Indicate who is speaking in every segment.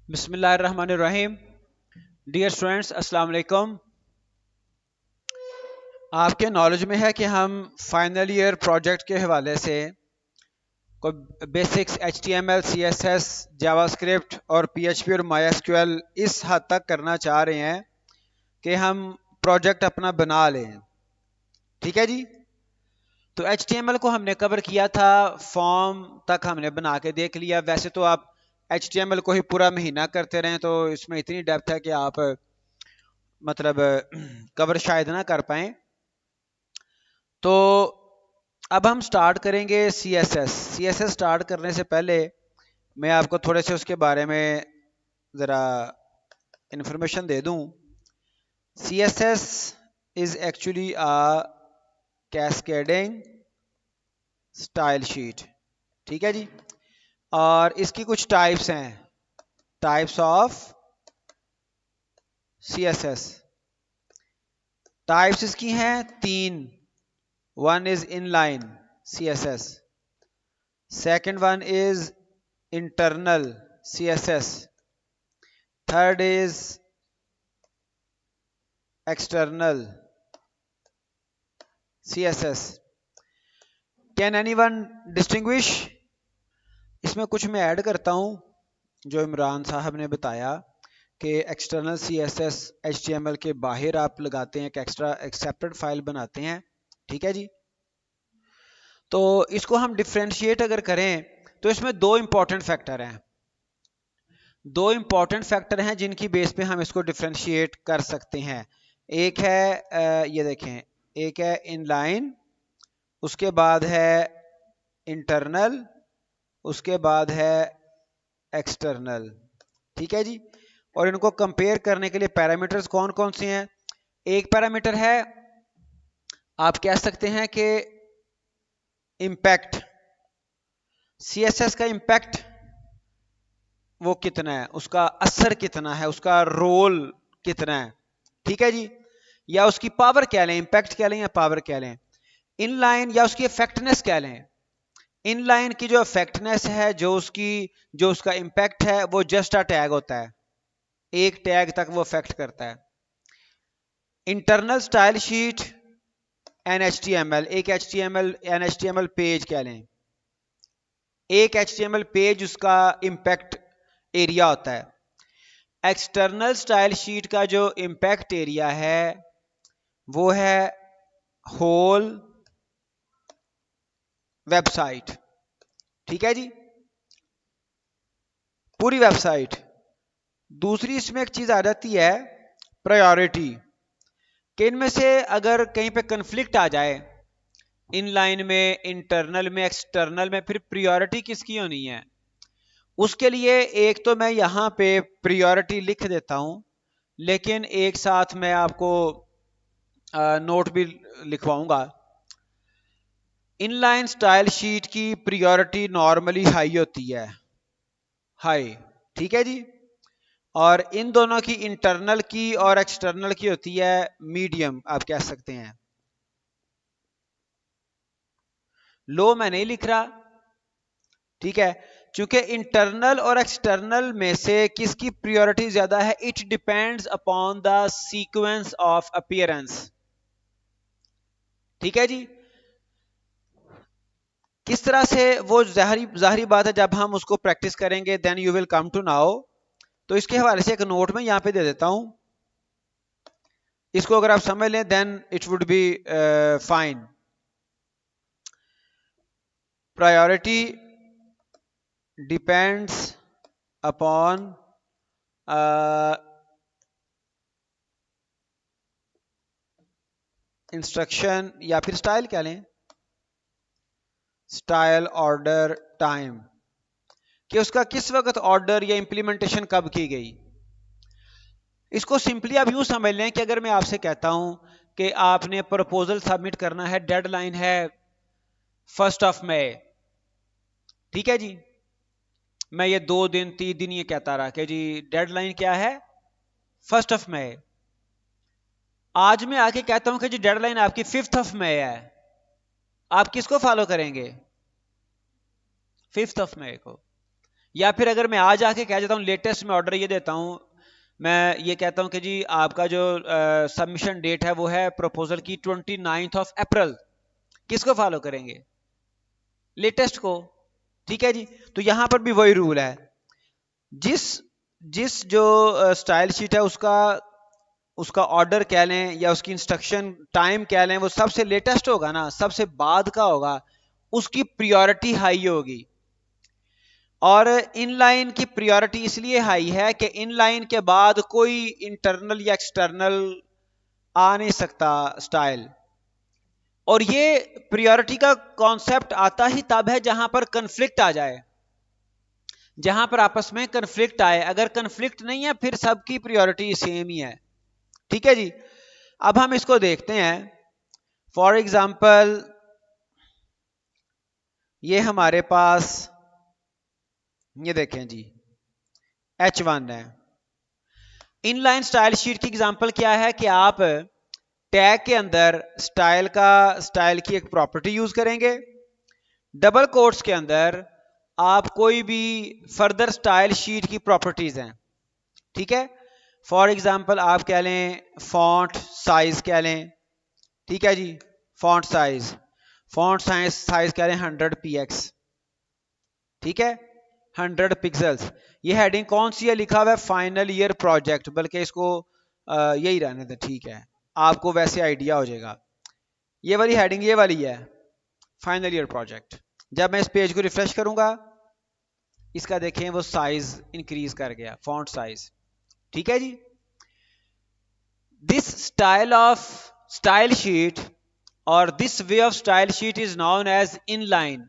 Speaker 1: बिस्मिल्लाहिर्रहमानिर्रहीम। Dear students, अस्सलाम वालेकुम। आपके नॉलेज में है कि हम फाइनल ईयर प्रोजेक्ट के हवाले से कोई बेसिक्स HTML CSS जावास्क्रिप्ट और PHP और MySQL इस हद तक करना चाह रहे हैं कि हम प्रोजेक्ट अपना बना लें। ठीक है जी। तो HTML को हमने कवर किया था, फॉर्म तक हमने बना के देख लिया। वैसे तो आप HTML को ही पूरा महीना करते रहें तो इसमें इतनी डेप्थ है कि आप मतलब कवर शायद ना कर पाए। तो अब हम स्टार्ट करेंगे CSS स्टार्ट करने से पहले मैं आपको थोड़े से उसके बारे में ज़रा इंफॉर्मेशन दे दूं। CSS is actually a cascading style sheet. ठीक है जी। और इसकी कुछ टाइप्स हैं, टाइप्स ऑफ CSS। टाइप्स इसकी हैं 3। One is inline CSS, second one is internal CSS, third is external CSS. Can anyone distinguish? इसमें कुछ मैं ऐड करता हूं जो इमरान साहब ने बताया कि एक्सटर्नल CSS HTML के बाहर आप लगाते हैं, एक एक्स्ट्रा एक्सेप्टेड फाइल बनाते हैं। ठीक है जी। तो इसको हम डिफ्रेंशिएट अगर करें तो इसमें दो इंपॉर्टेंट फैक्टर हैं, जिनकी बेस पे हम इसको डिफ्रेंशिएट कर सकते हैं। एक है ये देखें, एक है इनलाइन, उसके बाद है इंटरनल, उसके बाद है एक्सटर्नल। ठीक है जी। और इनको कंपेयर करने के लिए पैरामीटर्स कौन कौन से हैं? एक पैरामीटर है, आप कह सकते हैं कि इम्पैक्ट, CSS का इम्पैक्ट वो कितना है, उसका असर कितना है, उसका रोल कितना है। ठीक है जी। या उसकी पावर क्या लें, इम्पैक्ट क्या लें या पावर क्या लें। इनलाइन या उसकी इफेक्टनेस क्या लें। इनलाइन की जो इफेक्टनेस है, जो उसका इम्पैक्ट है, वो जस्ट अ टैग होता है, एक टैग तक वो इफेक्ट करता है। इंटरनल स्टाइल शीट NHTML, एक NHTML पेज क्या लें, एक HTML पेज उसका इम्पैक्ट एरिया होता है। एक्सटर्नल स्टाइल शीट का जो इम्पैक्ट एरिया है वो है होल वेबसाइट। ठीक है जी, पूरी वेबसाइट। दूसरी इसमें एक चीज आ जाती है प्रायोरिटी, कि इनमें से अगर कहीं पे कन्फ्लिक्ट आ जाए, इनलाइन में, इंटरनल में, एक्सटर्नल में, फिर प्रायोरिटी किसकी होनी है। उसके लिए एक तो मैं यहां पे प्रायोरिटी लिख देता हूं, लेकिन एक साथ मैं आपको नोट भी लिखवाऊंगा। इनलाइन स्टाइल शीट की प्रायोरिटी नॉर्मली हाई होती है, हाई। ठीक है जी। और इन दोनों की, इंटरनल की और एक्सटर्नल की, होती है मीडियम, आप कह सकते हैं। लो मैं नहीं लिख रहा, ठीक है, क्योंकि इंटरनल और एक्सटर्नल में से किसकी प्रायोरिटी ज्यादा है, it depends upon the sequence of appearance. ठीक है जी। किस तरह से वो जाहिर जाहिर बात है, जब हम उसको प्रैक्टिस करेंगे then you will come to now. तो इसके हवाले से एक नोट में यहां पे दे देता हूं, इसको अगर आप समझ लें then it would be fine. Priority depends upon instruction, या फिर स्टाइल क्या लें, स्टाइल ऑर्डर टाइम, कि उसका किस वक्त ऑर्डर या इंप्लीमेंटेशन कब की गई। इसको सिंपली आप यूं समझ लें कि अगर मैं आपसे कहता हूं कि आपने प्रपोजल सबमिट करना है, डेडलाइन है 1 मई। ठीक है जी। मैं ये 2 दिन 3 दिन ये कहता रहा कि जी डेडलाइन क्या है, 1 मई। आज मैं आके कहता हूं कि जी डेडलाइन आपकी 5 मई है, आप किसको फॉलो करेंगे, 5 मई को। या फिर अगर मैं आज आके कह देता हूँ लेटेस्ट में ऑर्डर ये देता हूँ, मैं ये कहता हूँ कि जी आपका जो सबमिशन डेट है वो है प्रपोजल की 29 अप्रैल, किसको फॉलो करेंगे? लेटेस्ट को। ठीक है जी। तो यहां पर भी वही रूल है, जिस जिस जो स्टाइल शीट है उसका उसका ऑर्डर कह लें या उसकी इंस्ट्रक्शन टाइम कह लें, वो सबसे लेटेस्ट होगा ना, सबसे बाद का होगा, उसकी प्रायोरिटी हाई होगी। और इनलाइन की प्रायोरिटी इसलिए हाई है कि इनलाइन के बाद कोई इंटरनल या एक्सटर्नल आ नहीं सकता स्टाइल। और ये प्रायोरिटी का कॉन्सेप्ट आता ही तब है जहां पर कन्फ्लिक्ट आ जाए, जहां पर आपस में कन्फ्लिक्ट आए। अगर कन्फ्लिक्ट नहीं है फिर सबकी प्रायोरिटी सेम ही है। ठीक है जी। अब हम इसको देखते हैं। फॉर एग्जाम्पल ये हमारे पास, ये देखें जी, H1 है। इनलाइन स्टाइल शीट की एग्जांपल क्या है कि आप टैग के अंदर स्टाइल की एक प्रॉपर्टी यूज करेंगे, डबल कोट्स के अंदर आप कोई भी फर्दर स्टाइल शीट की प्रॉपर्टीज हैं। ठीक है। फॉर एग्जांपल आप कह लें फॉन्ट साइज कह लें। ठीक है जी। फॉन्ट साइज कह लें 100 px। ठीक है, 100 पिक्सल्स। ये हेडिंग कौन सी है? लिखा हुआ है फाइनल ईयर प्रोजेक्ट, बल्कि इसको यही रहने दें। ठीक है, आपको वैसे आइडिया हो जाएगा। ये वाली हेडिंग ये वाली है, फाइनल ईयर प्रोजेक्ट। जब मैं इस पेज को रिफ्रेश करूंगा, इसका देखें वो साइज इंक्रीज कर गया, फॉन्ट साइज। ठीक है जी। दिस स्टाइल शीट और this way of style sheet is known as inline.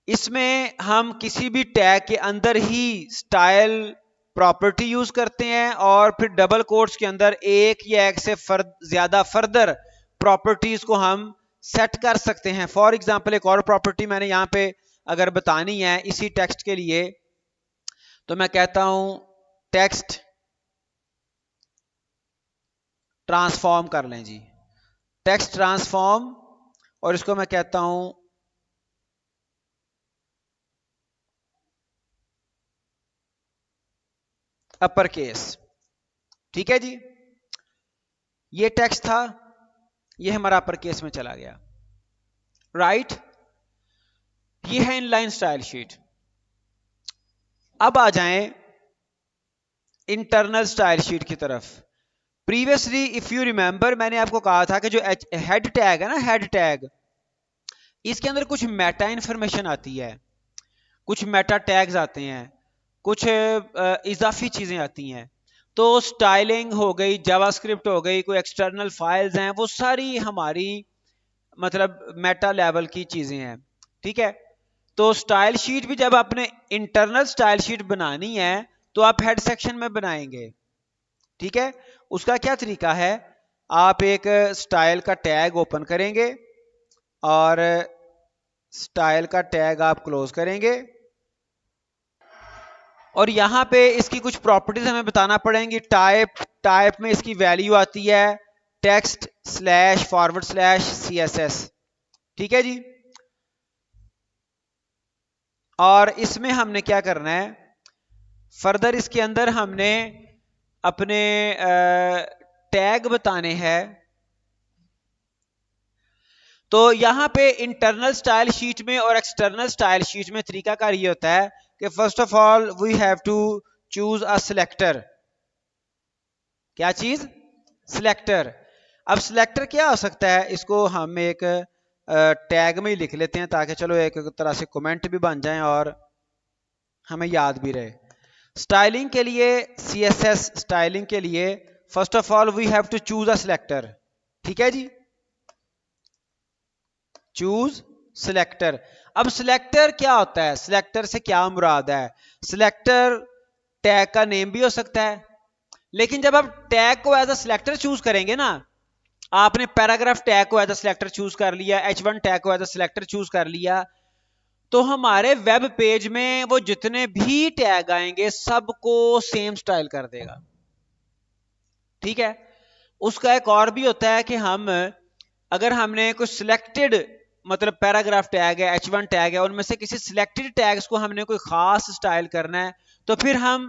Speaker 1: इसमें हम किसी भी टैग के अंदर ही स्टाइल प्रॉपर्टी यूज करते हैं और फिर डबल कोट्स के अंदर एक या एक से ज्यादा फर्दर प्रॉपर्टीज को हम सेट कर सकते हैं। फॉर एग्जांपल एक और प्रॉपर्टी मैंने यहां पे अगर बतानी है इसी टेक्स्ट के लिए, तो मैं कहता हूं टेक्स्ट ट्रांसफॉर्म कर लें जी, टेक्स्ट ट्रांसफॉर्म, और इसको मैं कहता हूं अपर केस। ठीक है जी। ये टेक्स्ट था, ये हमारा अपर केस में चला गया। राइट। ये है इनलाइन स्टाइल शीट। अब आ जाएं इंटरनल स्टाइल शीट की तरफ। प्रीवियसली इफ यू रिमेंबर, मैंने आपको कहा था कि जो हेड टैग है ना, हेड टैग, इसके अंदर कुछ मेटा इंफॉर्मेशन आती है, कुछ मेटा टैग्स आते हैं, कुछ इजाफी चीजें आती हैं। तो स्टाइलिंग हो गई, जावास्क्रिप्ट हो गई, कोई एक्सटर्नल फाइल्स हैं, वो सारी हमारी मतलब मेटा लेवल की चीजें हैं। ठीक है। तो स्टाइल शीट भी जब आपने इंटरनल स्टाइल शीट बनानी है तो आप हेड सेक्शन में बनाएंगे। ठीक है। उसका क्या तरीका है? आप एक स्टाइल का टैग ओपन करेंगे और स्टाइल का टैग आप क्लोज करेंगे, और यहां पे इसकी कुछ प्रॉपर्टीज हमें बताना पड़ेंगी। टाइप में इसकी वैल्यू आती है टेक्स्ट //css। ठीक है जी। और इसमें हमने क्या करना है, फर्दर इसके अंदर हमने अपने टैग बताने हैं। तो यहां पे इंटरनल स्टाइल शीट में और एक्सटर्नल स्टाइल शीट में तरीकाकार ये होता है कि first of all we have to choose a selector. क्या चीज? सिलेक्टर। अब सिलेक्टर क्या हो सकता है, इसको हम एक टैग में ही लिख लेते हैं ताकि चलो एक तरह से कमेंट भी बन जाए और हमें याद भी रहे। स्टाइलिंग के लिए, CSS स्टाइलिंग के लिए first of all we have to choose a selector. ठीक है जी। Choose selector. अब सिलेक्टर क्या होता है, सिलेक्टर से क्या मुराद है? सिलेक्टर टैग का नेम भी हो सकता है, लेकिन जब आप टैग को एज अ सिलेक्टर चूज करेंगे ना, आपने पैराग्राफ टैग को एज अ सिलेक्टर चूज कर लिया, H1 टैग को एज अ सिलेक्टर चूज कर लिया, तो हमारे वेब पेज में वो जितने भी टैग आएंगे सबको सेम स्टाइल कर देगा। ठीक है। उसका एक और भी होता है कि हम अगर हमने कुछ सिलेक्टेड मतलब पैराग्राफ टैग है, H1 टैग है, उनमें से किसी सिलेक्टेड टैग्स को हमने कोई खास स्टाइल करना है तो फिर हम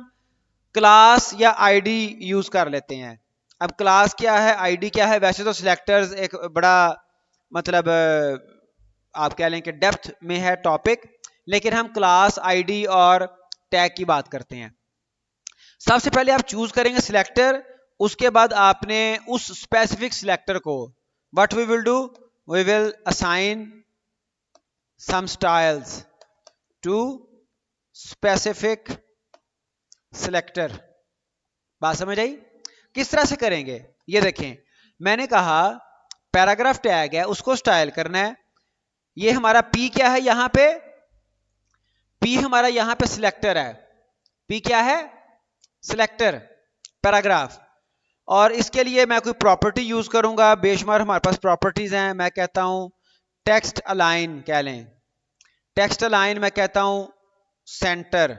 Speaker 1: क्लास या आईडी यूज कर लेते हैं। अब क्लास क्या है, आईडी क्या है, वैसे तो सिलेक्टर्स एक बड़ा मतलब आप कह लें कि डेप्थ में है टॉपिक, लेकिन हम क्लास आईडी और टैग की बात करते हैं। सबसे पहले आप चूज करेंगे सिलेक्टर, उसके बाद आपने उस स्पेसिफिक सिलेक्टर को what we will do, we will assign some styles to specific selector. बात समझ आई? किस तरह से करेंगे ये देखें। मैंने कहा पैराग्राफ टैग है, उसको स्टाइल करना है। ये हमारा पी क्या है, यहां पे पी हमारा यहां पे सिलेक्टर है। पी क्या है, सिलेक्टर पैराग्राफ। और इसके लिए मैं कोई प्रॉपर्टी यूज करूंगा, बेशुमार हमारे पास प्रॉपर्टीज हैं। मैं कहता हूं टेक्स्ट अलाइन कह लें, टेक्स्ट अलाइन मैं कहता हूं सेंटर,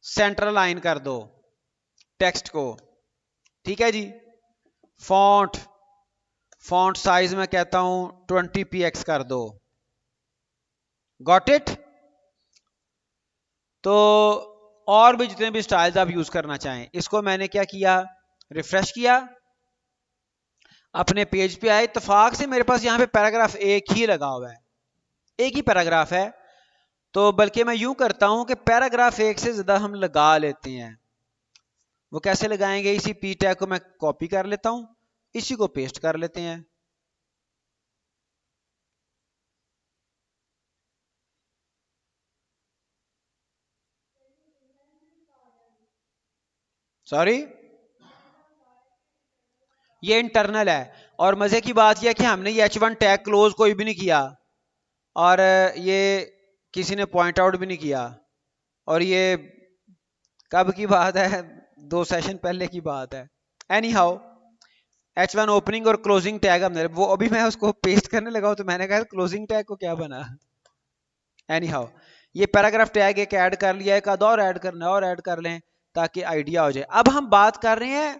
Speaker 1: सेंटर अलाइन कर दो टेक्स्ट को, ठीक है जी। फॉन्ट, फॉन्ट साइज मैं कहता हूं 20px कर दो। Got it? तो और भी जितने भी स्टाइल्स आप यूज करना चाहें, इसको मैंने क्या किया, रिफ्रेश किया, अपने पेज पे आए। इत्तेफाक से मेरे पास यहाँ पे पैराग्राफ एक ही लगा हुआ है, एक ही पैराग्राफ है। तो बल्कि मैं यूं करता हूं कि पैराग्राफ एक से ज्यादा हम लगा लेते हैं। वो कैसे लगाएंगे, इसी पी टैग को मैं कॉपी कर लेता हूं, इसी को पेस्ट कर लेते हैं। सॉरी, ये इंटरनल है। और मजे की बात यह कि हमने ये H1 टैग क्लोज कोई भी नहीं किया, और ये किसी ने पॉइंट आउट भी नहीं किया। और ये कब की बात है, 2 सेशन पहले की बात है। एनी हाउ, H1 ओपनिंग और क्लोजिंग टैग हमने वो अभी मैं उसको पेस्ट करने लगा हूं, तो मैंने कहा क्लोजिंग टैग को क्या बना। एनी हाउ, ये पैराग्राफ टैग एक ऐड कर लिया, एक आध और ऐड करना है, और ऐड कर लें ताकि आइडिया हो जाए। अब हम बात कर रहे हैं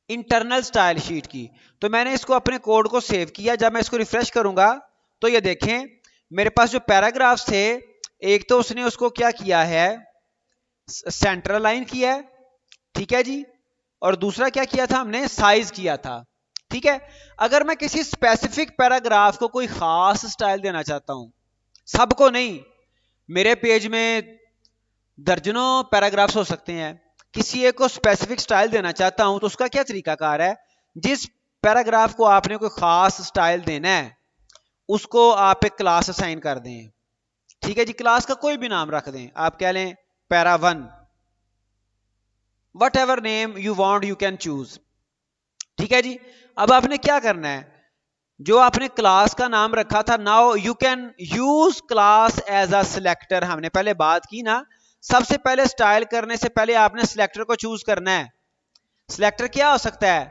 Speaker 1: इंटरनल स्टाइल शीट की। तो मैंने इसको अपने कोड को सेव किया। जब मैं इसको रिफ्रेश करूंगा तो ये देखें मेरे पास जो पैराग्राफ्स थे, एक तो उसने उसको क्या किया है, सेंटर लाइन किया है, ठीक है जी। और दूसरा क्या किया था, हमने साइज किया था, ठीक है। अगर मैं किसी स्पेसिफिक पैराग्राफ को कोई खास स्टाइल देना चाहता हूं, सबको नहीं, मेरे पेज में दर्जनों पैराग्राफ्स हो सकते हैं, किसी एक को स्पेसिफिक स्टाइल देना चाहता हूं, तो उसका क्या तरीकाकार है, जिस पैराग्राफ को आपने कोई खास स्टाइल देना है उसको आप एक क्लास असाइन कर दें, ठीक है जी। क्लास का कोई भी नाम रख दें, आप कह लें para one, whatever name you want you can choose, ठीक है जी। अब आपने क्या करना है, जो आपने क्लास का नाम रखा था, now you can use class as a selector. हमने पहले बात की ना, सबसे पहले स्टाइल करने से पहले आपने सिलेक्टर को चूज करना है। सिलेक्टर क्या हो सकता है,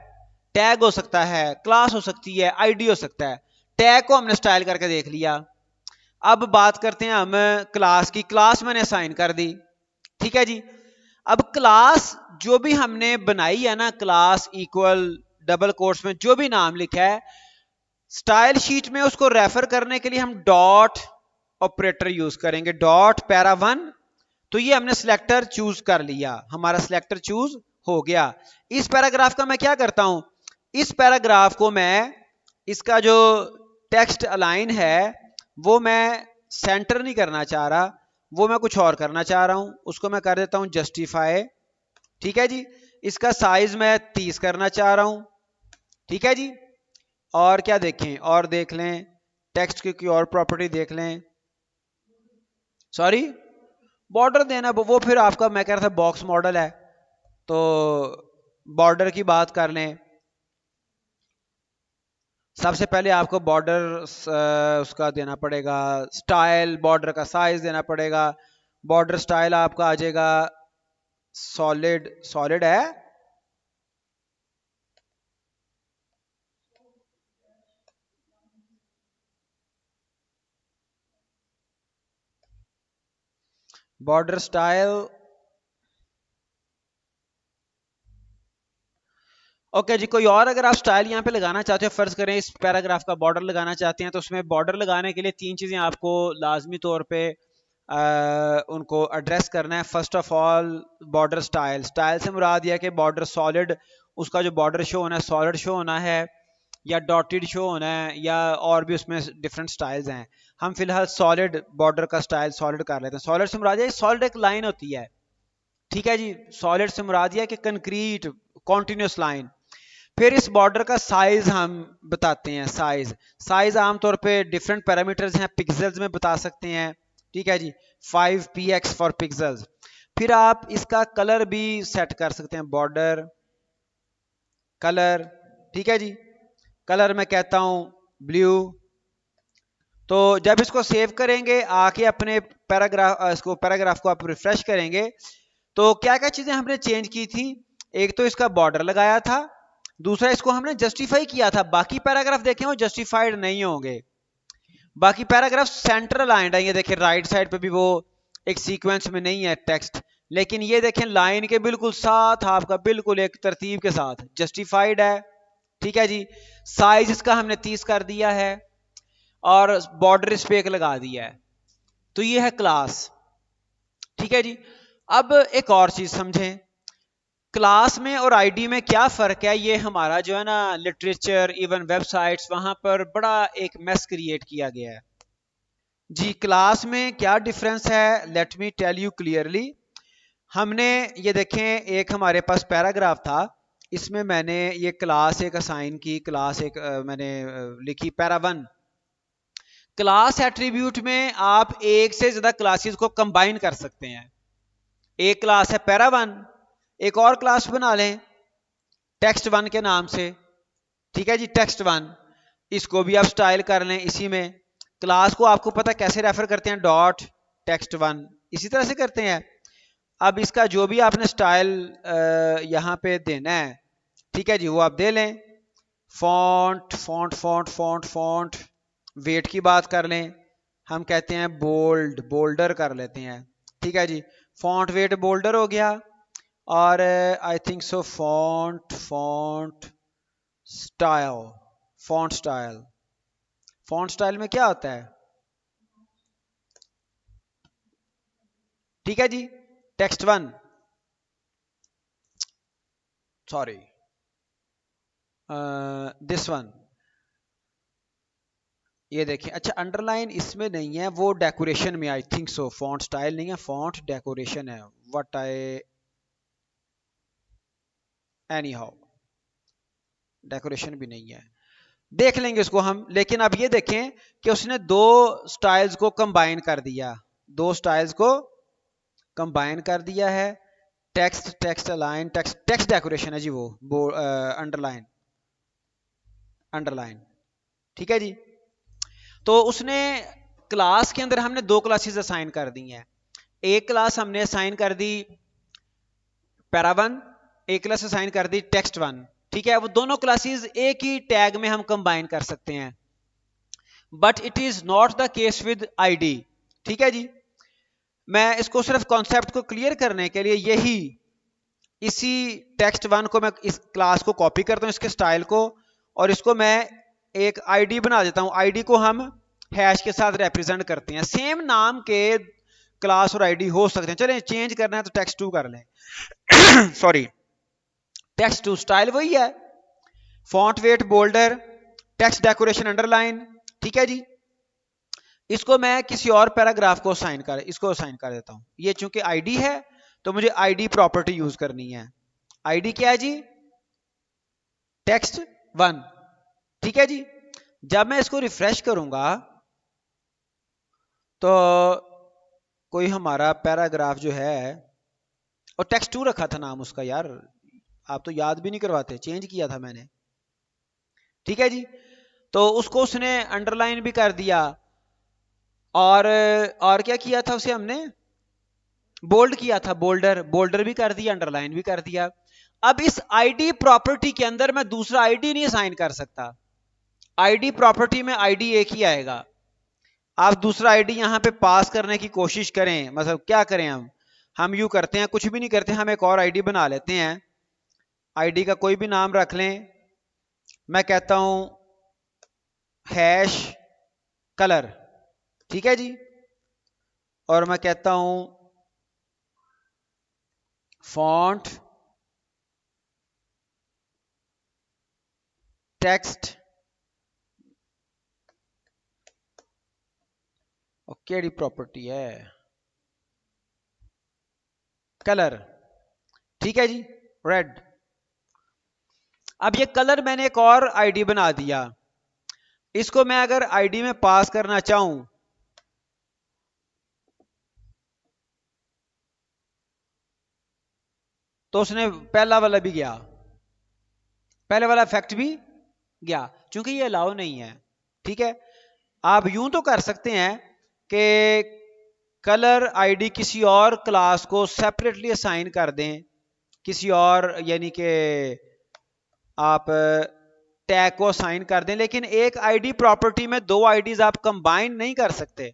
Speaker 1: टैग हो सकता है, क्लास हो सकती है, आईडी हो सकता है। टैग को हमने स्टाइल करके देख लिया। अब बात करते हैं हम क्लास की। क्लास मैंने असाइन कर दी, ठीक है जी। अब क्लास जो भी हमने बनाई है ना, क्लास इक्वल डबल कोट्स में जो भी नाम लिखा है, स्टाइल शीट में उसको रेफर करने के लिए हम डॉट ऑपरेटर यूज करेंगे, डॉट पैरा1। तो ये हमने सिलेक्टर चूज कर लिया, हमारा सिलेक्टर चूज हो गया। इस पैराग्राफ का मैं क्या करता हूं, इस पैराग्राफ को मैं, इसका जो टेक्स्ट अलाइन है वो मैं सेंटर नहीं करना चाह रहा, वो मैं कुछ और करना चाह रहा हूं। उसको मैं कर देता हूं जस्टिफाई, ठीक है जी। इसका साइज मैं 30 करना चाह रहा हूं, ठीक है जी। और क्या देखें, और देख लें टेक्स्ट की कोई और प्रॉपर्टी देख लें। सॉरी, बॉर्डर देना वो फिर आपका, मैं कह रहा था बॉक्स मॉडल है, तो बॉर्डर की बात कर लें। सबसे पहले आपको बॉर्डर उसका देना पड़ेगा, स्टाइल बॉर्डर का साइज देना पड़ेगा। बॉर्डर स्टाइल आपका आ जाएगा सॉलिड, सॉलिड है, बॉर्डर स्टाइल ओके जी, कोई और अगर आप स्टाइल यहाँ पे लगाना चाहते हो, फर्ज करें इस पैराग्राफ का बॉर्डर लगाना चाहते हैं, तो उसमें बॉर्डर लगाने के लिए तीन चीज़ें आपको लाजमी तौर पे उनको एड्रेस करना है। First of all border style, style से मुराद यह है कि बॉर्डर सॉलिड, उसका जो बॉर्डर शो होना है सॉलिड शो होना है, या डॉटेड शो होना है, या और भी उसमें डिफरेंट स्टाइल्स हैं। हम फिलहाल सॉलिड बॉर्डर का स्टाइल सॉलिड कर लेते हैं। सॉलिड से मुराद है सॉलिड एक लाइन होती है, ठीक है जी। सॉलिड से मुराद है कि कंक्रीट कॉन्टिन्यूस लाइन। फिर इस बॉर्डर का साइज हम बताते हैं। साइज साइज आमतौर पे डिफरेंट पैरामीटर्स हैं, पिक्सल्स में बता सकते हैं, ठीक है जी। 5px for pixels. फिर आप इसका कलर भी सेट कर सकते हैं, बॉर्डर कलर, ठीक है जी। कलर मैं कहता हूं ब्लू। तो जब इसको सेव करेंगे, आके अपने पैराग्राफ को आप रिफ्रेश करेंगे, तो क्या क्या चीजें हमने चेंज की थी। एक तो इसका बॉर्डर लगाया था, दूसरा इसको हमने जस्टिफाई किया था। बाकी पैराग्राफ देखें वो जस्टिफाइड नहीं होंगे, बाकी पैराग्राफ सेंटर अलाइंड है। ये देखें राइट साइड पे भी वो एक सीक्वेंस में नहीं है टेक्स्ट, लेकिन ये देखें लाइन के बिल्कुल साथ आपका बिल्कुल एक तरतीब के साथ जस्टिफाइड है, ठीक है जी। साइज इसका हमने 30 कर दिया है और बॉर्डर इस पे एक लगा दिया है। तो ये है क्लास, ठीक है जी। अब एक और चीज समझें, क्लास में और आईडी में क्या फ़र्क है। ये हमारा जो है ना लिटरेचर, इवन वेबसाइट्स, वहां पर बड़ा एक मेस क्रिएट किया गया है जी। क्लास में क्या डिफरेंस है, let me tell you clearly. हमने ये देखें, एक हमारे पास पैराग्राफ था, इसमें मैंने ये क्लास एक असाइन की, क्लास एक मैंने लिखी पैरा1। क्लास एट्रीब्यूट में आप एक से ज्यादा क्लासेस को कंबाइन कर सकते हैं। एक क्लास है पैरा1, एक और क्लास बना लें टेक्स्ट1 के नाम से, ठीक है जी। टेक्स्ट1, इसको भी आप स्टाइल कर लें इसी में। क्लास को आपको पता कैसे रेफर करते हैं, डॉट टेक्स्ट1, इसी तरह से करते हैं। अब इसका जो भी आपने स्टाइल यहाँ पे देना है, ठीक है जी, वो आप दे लें। Font font font font font weight की बात कर लें, हम कहते हैं बोल्ड, बोल्डर कर लेते हैं, ठीक है जी। फॉन्ट वेट बोल्डर हो गया। और I think so font font style, font style, font style में क्या होता है, ठीक है जी। टेक्स्ट1, सॉरी दिस वन, ये देखिए। अच्छा, अंडरलाइन इसमें नहीं है, वो डेकोरेशन में, I think so. Font style नहीं है, फॉन्ट डेकोरेशन है, what I any how, decoration भी नहीं है, देख लेंगे उसको हम। लेकिन अब ये देखें कि उसने दो स्टाइल्स को कंबाइन कर दिया, दो स्टाइल्स को कंबाइन कर दिया है। Text, text align, text, text decoration है जी, वो अंडरलाइन, अंडरलाइन, ठीक है जी। तो उसने क्लास के अंदर हमने दो क्लासेस असाइन कर दी हैं। एक क्लास हमने असाइन कर दी पैरा1, एक क्लास असाइन कर दी टेक्स्ट1, ठीक है। वो दोनों क्लासेस एक ही टैग में हम कंबाइन कर सकते हैं, but it is not the case with ID, ठीक है जी। मैं इसको सिर्फ कॉन्सेप्ट को क्लियर करने के लिए यही इसी टेक्स्ट1 को मैं इस क्लास को कॉपी करता हूं, इसके स्टाइल को, और इसको मैं एक आईडी बना देता हूं। आईडी को हम हैश के साथ रिप्रेजेंट करते हैं। सेम नाम के क्लास और आईडी हो सकते हैं। चलें, चेंज करना है तो टेक्स्ट2 कर लें सॉरी, टेक्स्ट2 स्टाइल वही है, font weight boulder, text decoration underline, ठीक है जी। इसको मैं किसी और पैराग्राफ को इसको असाइन कर देता हूं। ये चूंकि आईडी है तो मुझे आईडी प्रॉपर्टी यूज करनी है। आईडी क्या है जी, टेक्स्ट1, ठीक है जी। जब मैं इसको रिफ्रेश करूंगा तो कोई हमारा पैराग्राफ जो है, और टेक्स्ट2 रखा था नाम उसका, यार आप तो याद भी नहीं करवाते, चेंज किया था मैंने, ठीक है जी। तो उसको उसने अंडरलाइन भी कर दिया, और क्या किया था उसे हमने, बोल्ड किया था, बोल्डर, बोल्डर भी कर दिया, अंडरलाइन भी कर दिया। अब इस आईडी प्रॉपर्टी के अंदर मैं दूसरा आईडी नहीं असाइन कर सकता। आईडी प्रॉपर्टी में आईडी एक ही आएगा। आप दूसरा आईडी यहां पे पास करने की कोशिश करें, मतलब क्या करें हम यूं करते हैं, कुछ भी नहीं करते, हम एक और आईडी बना लेते हैं। आईडी का कोई भी नाम रख लें। मैं कहता हूं हैश कलर, ठीक है जी। और मैं कहता हूं फॉन्ट टेक्स्ट और केड़ी प्रॉपर्टी है कलर, ठीक है जी, रेड। अब ये कलर मैंने एक और आईडी बना दिया, इसको मैं अगर आईडी में पास करना चाहूं तो उसने पहला वाला भी गया, पहले वाला इफेक्ट भी गया, क्योंकि ये अलाउ नहीं है, ठीक है। आप यूं तो कर सकते हैं कि कलर आईडी किसी और क्लास को सेपरेटली असाइन कर दें, किसी और यानी कि आप टैग को असाइन कर दें, लेकिन एक आईडी प्रॉपर्टी में दो आईडीज आप कंबाइन नहीं कर सकते।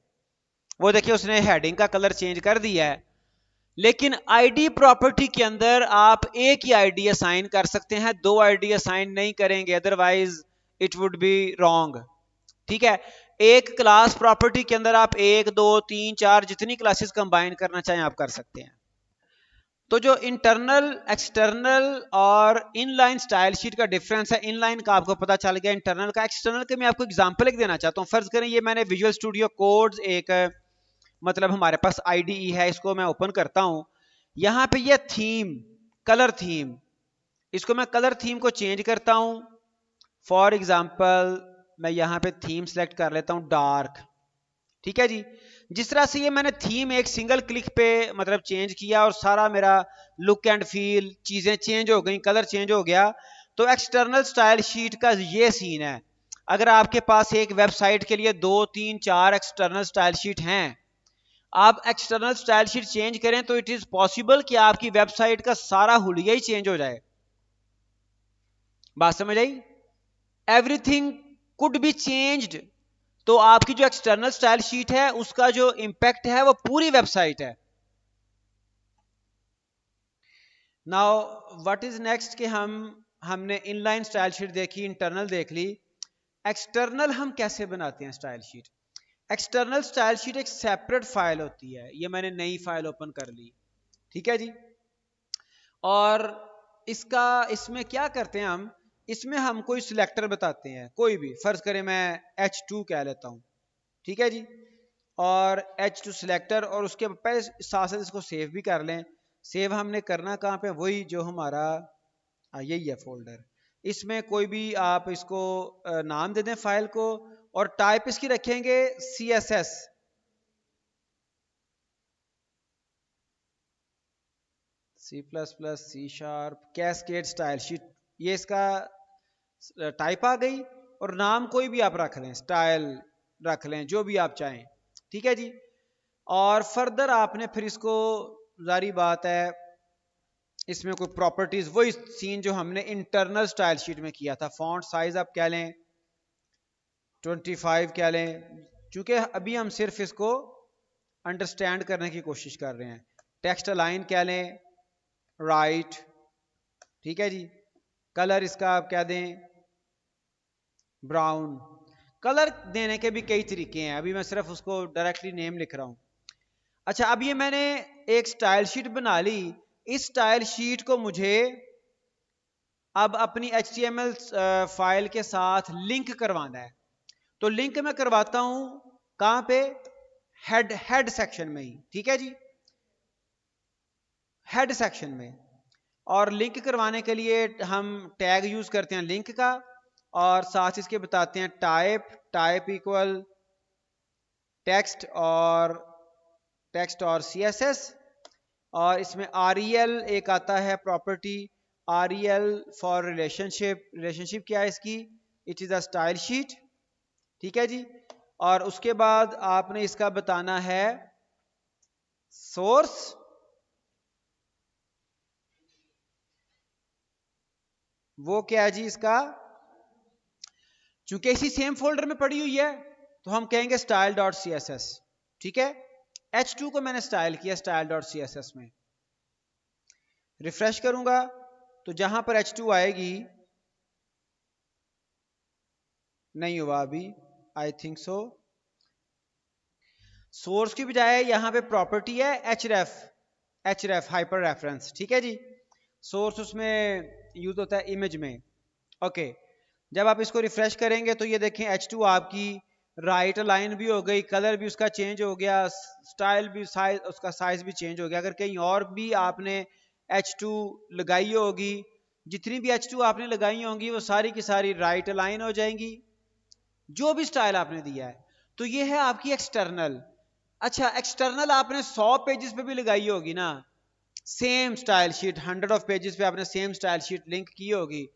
Speaker 1: वो देखिए उसने हेडिंग का कलर चेंज कर दिया है, लेकिन आईडी प्रॉपर्टी के अंदर आप एक ही आईडी असाइन कर सकते हैं, दो आईडी असाइन नहीं करेंगे, otherwise it would be wrong, ठीक है। एक क्लास प्रॉपर्टी के अंदर आप एक दो तीन चार जितनी क्लासेस कंबाइन करना चाहें आप कर सकते हैं। तो जो इंटरनल एक्सटर्नल और इनलाइन स्टाइल शीट का डिफरेंस है, इनलाइन का आपको पता चल गया, इंटरनल का। एक्सटर्नल के मैं आपको एग्जांपल एक देना चाहता हूं। फर्ज करें ये मैंने विजुअल स्टूडियो कोड्स एक मतलब हमारे पास आईडीई है, इसको मैं ओपन करता हूं। यहां पे ये थीम, कलर थीम, इसको मैं कलर थीम को चेंज करता हूं। फॉर एग्जांपल मैं यहां पे थीम सेलेक्ट कर लेता हूं डार्क, ठीक है जी। जिस तरह से ये मैंने थीम एक सिंगल क्लिक पे मतलब चेंज किया और सारा मेरा लुक एंड फील चीजें चेंज हो गई, कलर चेंज हो गया। तो एक्सटर्नल स्टाइल शीट का ये सीन है। अगर आपके पास एक वेबसाइट के लिए 2 3 4 एक्सटर्नल स्टाइल शीट हैं, आप एक्सटर्नल स्टाइल शीट चेंज करें तो इट इज पॉसिबल कि आपकी वेबसाइट का सारा हुलिया ही चेंज हो जाए। बात समझ आई? Everything could be changed. तो आपकी जो एक्सटर्नल स्टाइल शीट है उसका जो इंपैक्ट है वो पूरी वेबसाइट है। नाउ व्हाट इज नेक्स्ट कि हमने इनलाइन स्टाइल शीट देखी, इंटरनल देख ली। एक्सटर्नल हम कैसे बनाते हैं style sheet? External style sheet एक सेपरेट फाइल होती है। ये मैंने नई फाइल ओपन कर ली, ठीक है जी। और इसमें क्या करते हैं हम, इसमें हम कोई सिलेक्टर बताते हैं, कोई भी। फर्ज करें मैं H2 कह लेता हूं, ठीक है जी। और H2 सिलेक्टर, और उसके पहले साथ साथ इसको सेव भी कर लें। सेव हमने करना कहाँ पे, वही जो हमारा यही है फोल्डर। इसमें कोई भी आप इसको नाम दे दें फाइल को, और टाइप इसकी रखेंगे CSS, C++, C#, cascade style sheet, ये इसका टाइप आ गई। और नाम कोई भी आप रख लें, स्टाइल रख लें, जो भी आप चाहें, ठीक है जी। और फर्दर आपने फिर इसको, जारी बात है, इसमें कोई प्रॉपर्टीज, वही सीन जो हमने इंटरनल स्टाइल शीट में किया था। फॉन्ट साइज आप कह लें 25 कह लें, क्योंकि अभी हम सिर्फ इसको अंडरस्टैंड करने की कोशिश कर रहे हैं। टेक्स्ट अलाइन कह लें राइट, ठीक है जी। कलर इसका आप कह दें ब्राउन। कलर देने के भी कई तरीके हैं, अभी मैं सिर्फ उसको डायरेक्टली नेम लिख रहा हूं। अच्छा, अब ये मैंने एक स्टाइल शीट बना ली। इस स्टाइल शीट को मुझे अब अपनी HTML फाइल के साथ लिंक करवाना है। तो लिंक मैं करवाता हूं कहां पे, हेड सेक्शन में ही, ठीक है जी, हेड सेक्शन में। और लिंक करवाने के लिए हम टैग यूज करते हैं लिंक का, और साथ इसके बताते हैं टाइप इक्वल टेक्स्ट और CSS। और इसमें REL एक आता है प्रॉपर्टी, REL फॉर रिलेशनशिप क्या है इसकी, it is a style sheet, ठीक है जी। और उसके बाद आपने इसका बताना है सोर्स, वो क्या है जी इसका, चूंकि इसी सेम फोल्डर में पड़ी हुई है तो हम कहेंगे style.css, ठीक है। H2 को मैंने स्टाइल किया style.css में, रिफ्रेश करूंगा तो जहां पर H2 आएगी, नहीं हुआ अभी, आई थिंक सो। सोर्स की बजाय यहां पे प्रॉपर्टी है एच रेफ हाइपर रेफरेंस, ठीक है जी। सोर्स उसमें यूज होता है इमेज में। ओके, जब आप इसको रिफ्रेश करेंगे तो ये देखें H2 आपकी राइट लाइन भी हो गई, कलर भी उसका चेंज हो गया, स्टाइल भी, साइज उसका साइज भी चेंज हो गया। अगर कहीं और भी आपने H2 लगाई होगी, जितनी भी H2 आपने लगाई होंगी वो सारी की सारी राइट लाइन हो जाएंगी, जो भी स्टाइल आपने दिया है। तो ये है आपकी एक्सटर्नल। अच्छा, एक्सटर्नल आपने 100 पेजेस पे भी लगाई होगी ना, same style sheet, 100 of pages पे आपने सेम स्टाइल शीट लिंक की होगी,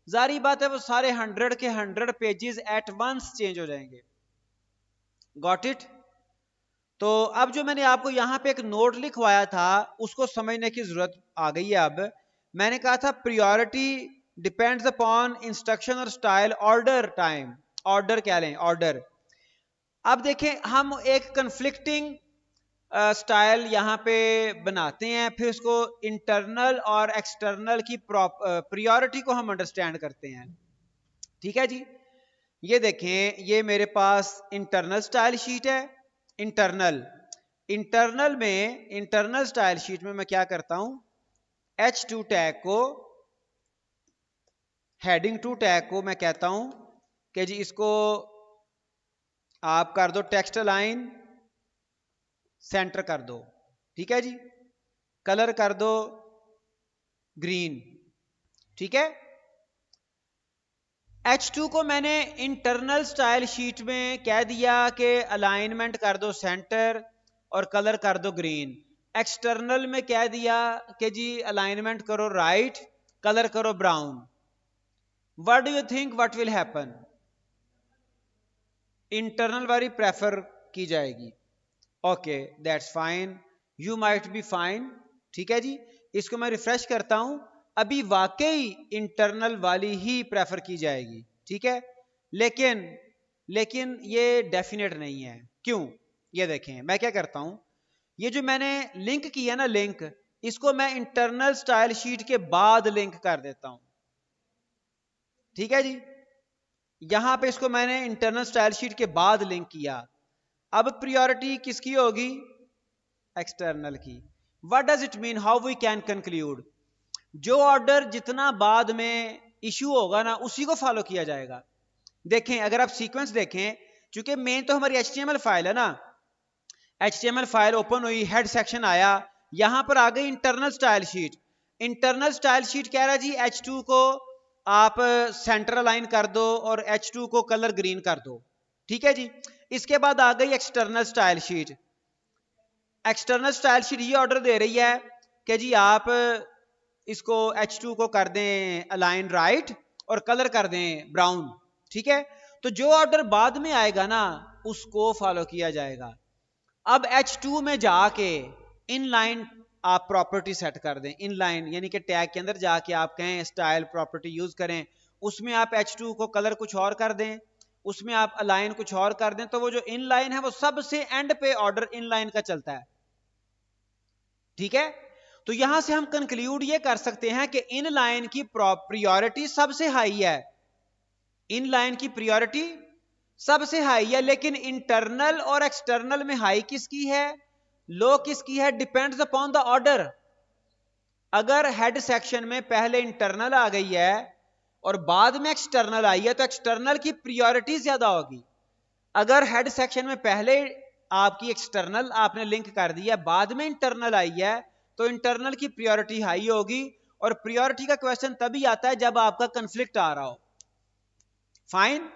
Speaker 1: जारी बात है वो सारे 100 के 100 पेजेस एट वंस चेंज हो जाएंगे। Got it? तो अब जो मैंने आपको यहां पे एक नोट लिखवाया था उसको समझने की जरूरत आ गई है। अब मैंने कहा था प्रियोरिटी डिपेंड्स अपॉन इंस्ट्रक्शन और स्टाइल, ऑर्डर टाइम, ऑर्डर क्या लें, ऑर्डर। अब देखें हम एक कन्फ्लिक्टिंग स्टाइल यहाँ पे बनाते हैं, फिर उसको इंटरनल और एक्सटर्नल की प्रियोरिटी को हम अंडरस्टैंड करते हैं, ठीक है जी। ये देखें, ये मेरे पास इंटरनल स्टाइल शीट है। इंटरनल में, इंटरनल स्टाइल शीट में मैं क्या करता हूं, H2 टैग को, हेडिंग 2 टैग को मैं कहता हूं कि जी इसको आप कर दो टेक्स्ट लाइन, सेंटर कर दो, ठीक है जी, कलर कर दो ग्रीन, ठीक है। H2 को मैंने इंटरनल स्टाइल शीट में कह दिया कि अलाइनमेंट कर दो सेंटर और कलर कर दो ग्रीन। एक्सटर्नल में कह दिया कि जी अलाइनमेंट करो राइट, कलर करो brown. What do you think what will happen? Internal वाली प्रेफर की जाएगी। Okay, that's fine, you might be fine, ठीक है जी। इसको मैं रिफ्रेश करता हूं, अभी वाकई इंटरनल वाली ही प्रेफर की जाएगी, ठीक है। लेकिन ये डेफिनेट नहीं है। क्यों? ये देखें, मैं क्या करता हूं, ये जो मैंने लिंक किया ना, लिंक, इसको मैं इंटरनल स्टाइल शीट के बाद लिंक कर देता हूं, ठीक है जी। यहां पे इसको मैंने इंटरनल स्टाइल शीट के बाद लिंक किया। अब प्रियोरिटी किसकी होगी? एक्सटर्नल की। What does it mean, how we can conclude? जो ऑर्डर जितना बाद में इशू होगा ना उसी को फॉलो किया जाएगा। देखें, अगर आप सीक्वेंस देखें, चूंकि मेन तो हमारी HTML फाइल है ना, HTML फाइल ओपन हुई, हेड सेक्शन आया, यहां पर आ गई internal style sheet. Internal style sheet कह रहा है जी H2 को आप सेंटर अलाइन कर दो और H2 को कलर ग्रीन कर दो, ठीक है जी। इसके बाद आ गई external style sheet. External style sheet ये ऑर्डर दे रही है कि जी आप इसको H2 को कर दें अलाइन राइट और कलर कर दें ब्राउन, ठीक है। तो जो ऑर्डर बाद में आएगा ना उसको फॉलो किया जाएगा। अब H2 में जाके इनलाइन आप प्रॉपर्टी सेट कर दें, इनलाइन यानी कि टैग के अंदर जाके आप कहें स्टाइल प्रॉपर्टी यूज करें, उसमें आप H2 को कलर कुछ और कर दें, उसमें आप अलाइन कुछ और कर दें, तो वो जो इनलाइन है वो सबसे एंड पे ऑर्डर इनलाइन का चलता है, ठीक है। तो यहां से हम कंक्लूड ये कर सकते हैं कि इन लाइन की प्रियोरिटी सबसे हाई है, इन लाइन की प्रियोरिटी सबसे हाई है, लेकिन इंटरनल और एक्सटर्नल में हाई किसकी है, लो किसकी है, डिपेंड्स अपॉन द ऑर्डर। अगर हेड सेक्शन में पहले इंटरनल आ गई है और बाद में एक्सटर्नल आई है तो एक्सटर्नल की प्रियोरिटी ज्यादा होगी। अगर हेड सेक्शन में पहले आपकी एक्सटर्नल आपने लिंक कर दिया, बाद में इंटरनल आई है, तो इंटरनल की प्रियोरिटी हाई होगी। और प्रियोरिटी का क्वेश्चन तभी आता है जब आपका कंफ्लिक्ट आ रहा हो। फाइन।